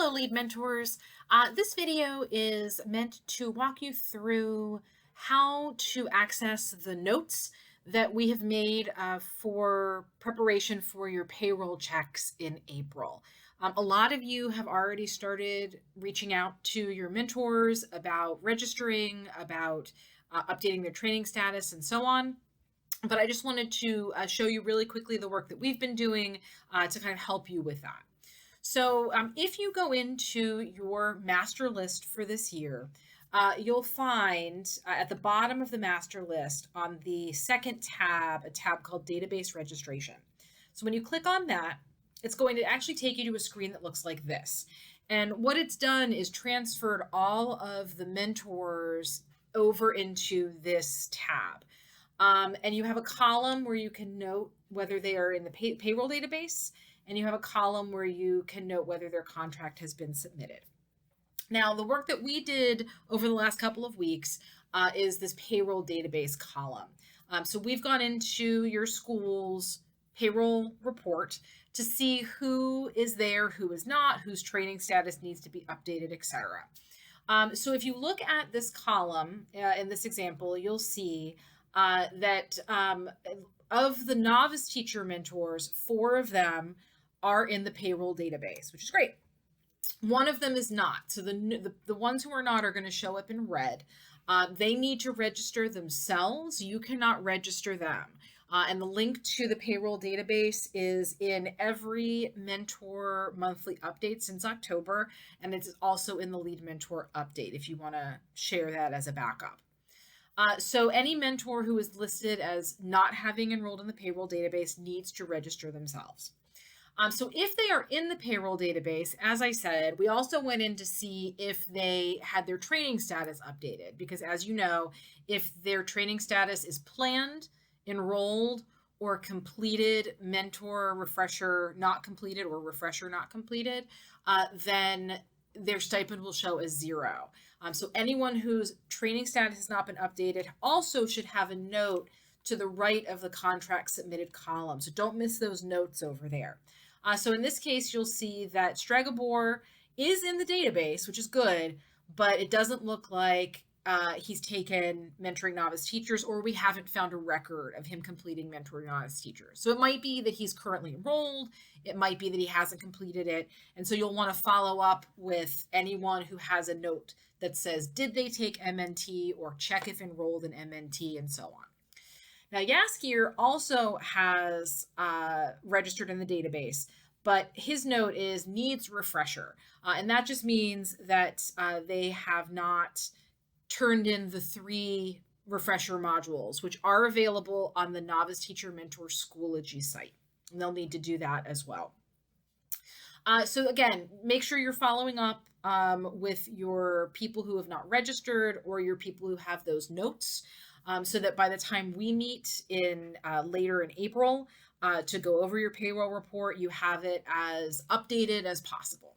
Hello, lead mentors. This video is meant to walk you through how to access the notes that we have made for preparation for your payroll checks in April. A lot of you have already started reaching out to your mentors about registering, about updating their training status, and so on. But I just wanted to show you really quickly the work that we've been doing to kind of help you with that. So if you go into your master list for this year, you'll find at the bottom of the master list on the second tab, a tab called database registration. So when you click on that, it's going to actually take you to a screen that looks like this. And what it's done is transferred all of the mentors over into this tab. And you have a column where you can note whether they are in the payroll database, and you have a column where you can note whether their contract has been submitted. Now, the work that we did over the last couple of weeks is this payroll database column. So we've gone into your school's payroll report to see who is there, who is not, whose training status needs to be updated, etc. So if you look at this column in this example, you'll see that of the novice teacher mentors, 4 of them are in the payroll database, which is great. One of them is not. So the ones who are not are going to show up in red. They need to register themselves. You cannot register them. And the link to the payroll database is in every mentor monthly update since October. And it's also in the lead mentor update if you want to share that as a backup. So any mentor who is listed as not having enrolled in the payroll database needs to register themselves. So if they are in the payroll database, as I said, we also went in to see if they had their training status updated, because as you know, if their training status is planned, enrolled, or completed, mentor, refresher, not completed, or refresher, not completed, then their stipend will show as 0. So anyone whose training status has not been updated also should have a note to the right of the contract submitted column. So don't miss those notes over there. So in this case, you'll see that Stregobor is in the database, which is good, but it doesn't look like he's taken mentoring novice teachers, or we haven't found a record of him completing mentoring novice teachers. So it might be that he's currently enrolled. It might be that he hasn't completed it. And so you'll want to follow up with anyone who has a note that says, did they take MNT, or check if enrolled in MNT, and so on. Now, Yaskier also has registered in the database, but his note is needs refresher. And that just means that they have not turned in the 3 refresher modules, which are available on the Novice Teacher Mentor Schoology site. And they'll need to do that as well. So again, make sure you're following up with your people who have not registered, or your people who have those notes, so that by the time we meet in later in April to go over your payroll report, you have it as updated as possible.